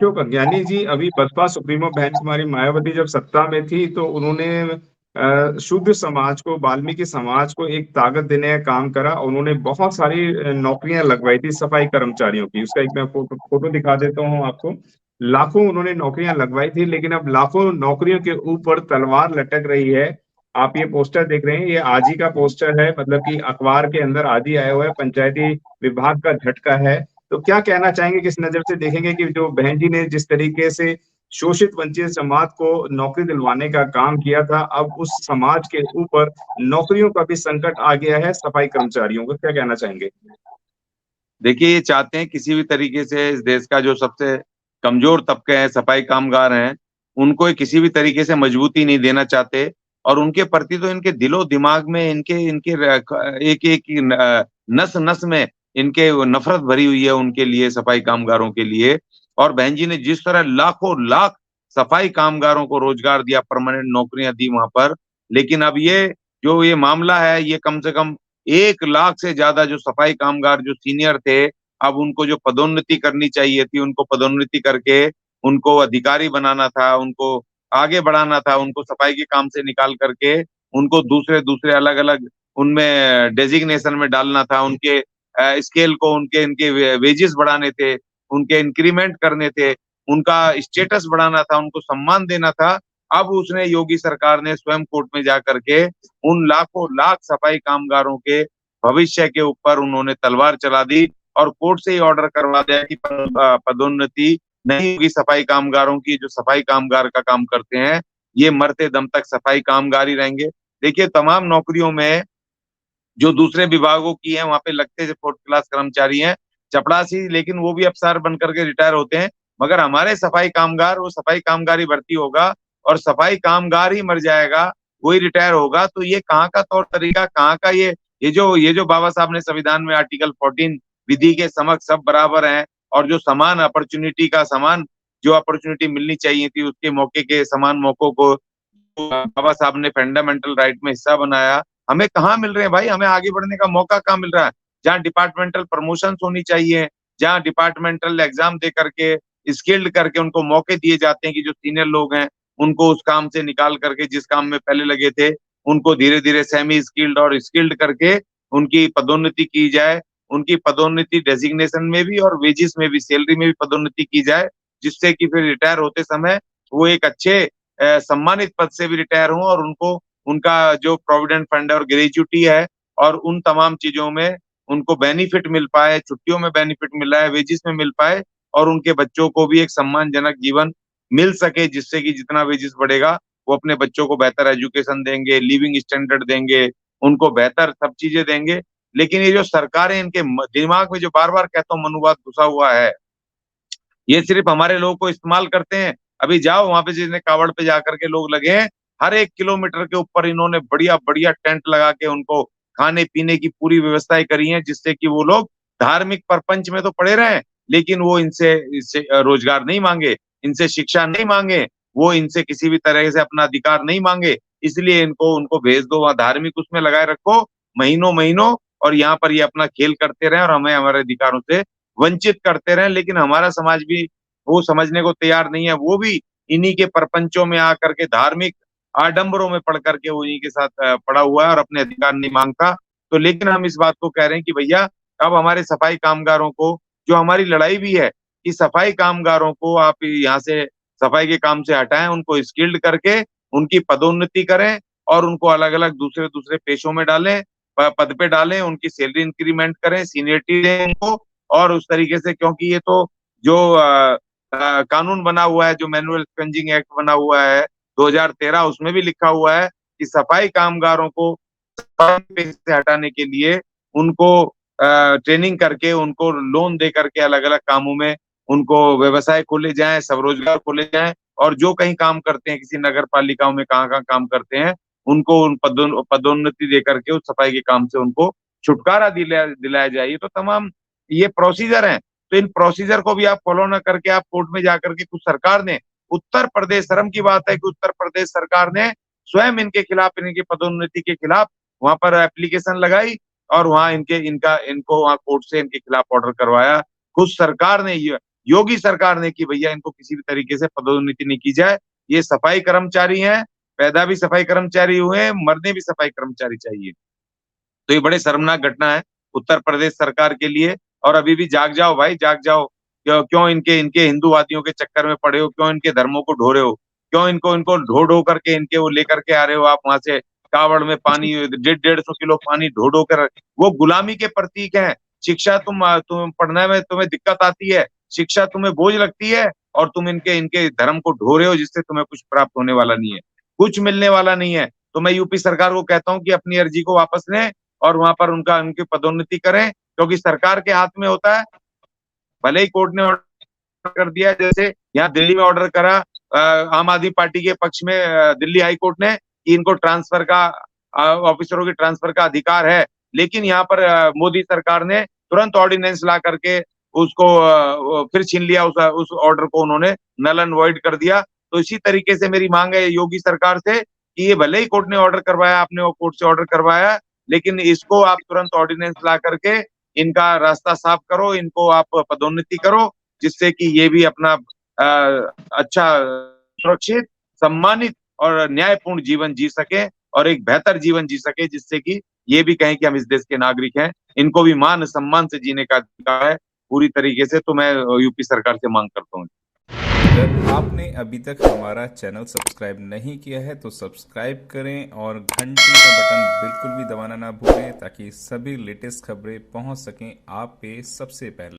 अशोक अज्ञानी जी अभी बसपा सुप्रीमो बहन कुमारी मायावती जब सत्ता में थी तो उन्होंने शुद्ध समाज को, वाल्मीकि समाज को एक ताकत देने का काम करा। उन्होंने बहुत सारी नौकरियां लगवाई थी सफाई कर्मचारियों की। उसका एक मैं फोटो दिखा देता हूँ आपको। लाखों उन्होंने नौकरियां लगवाई थी, लेकिन अब लाखों नौकरियों के ऊपर तलवार लटक रही है। आप ये पोस्टर देख रहे हैं, ये आज ही का पोस्टर है, मतलब कि अखबार के अंदर आज ही आया हुआ है, पंचायती विभाग का झटका है। तो क्या कहना चाहेंगे, किस नजर से देखेंगे कि जो बहन जी ने जिस तरीके से शोषित वंचित समाज को नौकरी दिलवाने का काम किया था, अब उस समाज के ऊपर नौकरियों का भी संकट आ गया है, सफाई कर्मचारियों को क्या कहना चाहेंगे? देखिए, ये चाहते हैं किसी भी तरीके से इस देश का जो सबसे कमजोर तबके हैं, सफाई कामगार हैं, उनको ये किसी भी तरीके से मजबूती नहीं देना चाहते। और उनके प्रति तो इनके दिलो दिमाग में, इनके इनके एक एक नस नस में इनके वो नफरत भरी हुई है उनके लिए, सफाई कामगारों के लिए। और बहन जी ने जिस तरह लाखों लाख सफाई कामगारों को रोजगार दिया, परमानेंट नौकरियां दी वहां पर, लेकिन अब ये मामला है, ये कम से कम 1 लाख से ज्यादा जो सफाई कामगार जो सीनियर थे, अब उनको जो पदोन्नति करनी चाहिए थी, उनको पदोन्नति करके उनको अधिकारी बनाना था, उनको आगे बढ़ाना था, उनको सफाई के काम से निकाल करके उनको दूसरे दूसरे अलग अलग उनमें डेजिग्नेशन में डालना था, उनके स्केल को, उनके इनके वेजेस बढ़ाने थे, उनके इंक्रीमेंट करने थे, उनका स्टेटस बढ़ाना था, उनको सम्मान देना था। अब उसने, योगी सरकार ने स्वयं कोर्ट में जा करके उन लाखों लाख सफाई कामगारों के भविष्य के ऊपर उन्होंने तलवार चला दी और कोर्ट से ही ऑर्डर करवा दिया कि पदोन्नति नहीं होगी सफाई कामगारों की। जो सफाई कामगार का काम करते हैं, ये मरते दम तक सफाई कामगार ही रहेंगे। देखिए, तमाम नौकरियों में जो दूसरे विभागों की है, वहां पे लगते जो फोर्थ क्लास कर्मचारी हैं, चपड़ासी, लेकिन वो भी अफसर बन करके रिटायर होते हैं। मगर हमारे सफाई कामगार, वो सफाई कामगार ही भर्ती होगा और सफाई कामगार ही मर जाएगा, वही रिटायर होगा। तो ये कहाँ का तौर तरीका, कहाँ का ये जो बाबा साहब ने संविधान में आर्टिकल 14 विधि के समक्ष सब बराबर हैं, और जो समान अपॉर्चुनिटी का समान जो अपॉर्चुनिटी मिलनी चाहिए थी, उसके मौके के समान मौकों को बाबा साहब ने फंडामेंटल राइट में हिस्सा बनाया, हमें कहाँ मिल रहे हैं भाई? हमें आगे बढ़ने का मौका कहाँ मिल रहा है? जहाँ डिपार्टमेंटल प्रमोशंस होनी चाहिए, जहाँ डिपार्टमेंटल एग्जाम दे करके स्किल्ड करके उनको मौके दिए जाते हैं कि जो सीनियर लोग हैं उनको उस काम से निकाल करके, जिस काम में पहले लगे थे, उनको धीरे धीरे सेमी स्किल्ड और स्किल्ड करके उनकी पदोन्नति की जाए। उनकी पदोन्नति डेजिग्नेशन में भी और वेजिस में भी, सैलरी में भी पदोन्नति की जाए, जिससे कि फिर रिटायर होते समय वो एक अच्छे सम्मानित पद से भी रिटायर हों, और उनको उनका जो प्रोविडेंट फंड और ग्रेजुटी है और उन तमाम चीजों में उनको बेनिफिट मिल पाए, छुट्टियों में बेनिफिट मिल रहा है, वेजिस में मिल पाए, और उनके बच्चों को भी एक सम्मानजनक जीवन मिल सके, जिससे कि जितना वेजिस बढ़ेगा वो अपने बच्चों को बेहतर एजुकेशन देंगे, लिविंग स्टैंडर्ड देंगे, उनको बेहतर सब चीजें देंगे। लेकिन ये जो सरकारें, इनके दिमाग में जो बार बार कहता हूँ मनोवाद घुसा हुआ है, ये सिर्फ हमारे लोगों को इस्तेमाल करते हैं। अभी जाओ वहां पे, जितने कावड़ पे जाकर के लोग लगे हैं, हर 1 किलोमीटर के ऊपर इन्होंने बढ़िया बढ़िया टेंट लगा के उनको खाने पीने की पूरी व्यवस्थाएं करी हैं, जिससे कि वो लोग धार्मिक परपंच में तो पड़े रहे, लेकिन वो इनसे रोजगार नहीं मांगे, इनसे शिक्षा नहीं मांगे, वो इनसे किसी भी तरह से अपना अधिकार नहीं मांगे। इसलिए इनको उनको भेज दो वहां, धार्मिक उसमें लगाए रखो महीनों महीनों, और यहाँ पर ये अपना खेल करते रहे और हमें हमारे अधिकारों से वंचित करते रहे। लेकिन हमारा समाज भी वो समझने को तैयार नहीं है, वो भी इन्हीं के प्रपंचों में आकर के, धार्मिक आडंबरों में पढ़ करके वो इन्हीं के साथ पड़ा हुआ है और अपने अधिकार नहीं मांगता। तो लेकिन हम इस बात को कह रहे हैं कि भैया, अब हमारे सफाई कामगारों को, जो हमारी लड़ाई भी है कि सफाई कामगारों को आप यहाँ से सफाई के काम से हटाएं, उनको स्किल्ड करके उनकी पदोन्नति करें और उनको अलग अलग दूसरे दूसरे पेशों में डालें, पद पे डालें, उनकी सैलरी इंक्रीमेंट करें, सीनियरिटी दें उनको। और उस तरीके से, क्योंकि ये तो जो कानून बना हुआ है, जो मैनुअल स्पंजिंग एक्ट बना हुआ है 2013, उसमें भी लिखा हुआ है कि सफाई कामगारों को सफाई पे से हटाने के लिए उनको ट्रेनिंग करके, उनको लोन दे करके अलग अलग कामों में उनको व्यवसाय खोले जाएं, स्वरोजगार खोले जाएं, और जो कहीं काम करते हैं किसी नगर पालिकाओं में, कहाँ कहाँ काम करते हैं, उनको उन पदोन्नति दे करके उस सफाई के काम से उनको छुटकारा दिलाया जाए। ये तो तमाम ये प्रोसीजर है। तो इन प्रोसीजर को भी आप फॉलो ना करके आप कोर्ट में जाकर के, कुछ सरकार ने, उत्तर प्रदेश, शर्म की बात है कि उत्तर प्रदेश सरकार ने स्वयं इनके खिलाफ, इनकी पदोन्नति के खिलाफ वहां पर एप्लीकेशन लगाई, और वहां इनको वहां कोर्ट से इनके खिलाफ ऑर्डर करवाया। खुद सरकार ने योगी सरकार ने कि भैया इनको किसी भी तरीके से पदोन्नति नहीं की जाए। ये सफाई कर्मचारी हैं, पैदा भी सफाई कर्मचारी हुए हैं, मरने भी सफाई कर्मचारी चाहिए। तो ये बड़े शर्मनाक घटना है उत्तर प्रदेश सरकार के लिए। और अभी भी जाग जाओ भाई, जाग जाओ। क्यों क्यों इनके इनके हिंदूवादियों के चक्कर में पड़े हो? क्यों इनके धर्मों को ढो रहे हो? क्यों इनको इनको ढो ढो करके इनके वो लेकर के आ रहे हो आप वहां से? कावड़ में पानी 150-150 किलो पानी ढो ढो कर, वो गुलामी के प्रतीक हैं। शिक्षा तुम पढ़ने में तुम्हें दिक्कत आती है, शिक्षा तुम्हें बोझ लगती है, और तुम इनके इनके धर्म को ढो रहे हो, जिससे तुम्हें कुछ प्राप्त होने वाला नहीं है, कुछ मिलने वाला नहीं है। तो मैं यूपी सरकार को कहता हूँ कि अपनी अर्जी को वापस लें और वहां पर उनकी पदोन्नति करें, क्योंकि सरकार के हाथ में होता है। भले ही कोर्ट ने ऑर्डर कर दिया, जैसे यहाँ दिल्ली में ऑर्डर करा आम आदमी पार्टी के पक्ष में दिल्ली हाई कोर्ट ने कि इनको ट्रांसफर का ऑफिसरों के ट्रांसफर का अधिकार है, लेकिन यहाँ पर मोदी सरकार ने तुरंत ऑर्डिनेंस ला करके उसको फिर छीन लिया, उस ऑर्डर को उन्होंने नल एंड वॉइड कर दिया। तो इसी तरीके से मेरी मांग है योगी सरकार से कि ये भले ही कोर्ट ने ऑर्डर करवाया, आपने वो कोर्ट से ऑर्डर करवाया, लेकिन इसको आप तुरंत ऑर्डिनेंस ला करके इनका रास्ता साफ करो, इनको आप पदोन्नति करो, जिससे कि ये भी अपना अच्छा, सुरक्षित, सम्मानित और न्यायपूर्ण जीवन जी सके और एक बेहतर जीवन जी सके, जिससे कि ये भी कहें कि हम इस देश के नागरिक हैं। इनको भी मान सम्मान से जीने का अधिकार है पूरी तरीके से। तो मैं यूपी सरकार से मांग करता हूँ। अगर आपने अभी तक हमारा चैनल सब्सक्राइब नहीं किया है तो सब्सक्राइब करें और घंटी का बटन बिल्कुल भी दबाना ना भूलें, ताकि सभी लेटेस्ट खबरें पहुंच सकें आप पे सबसे पहले।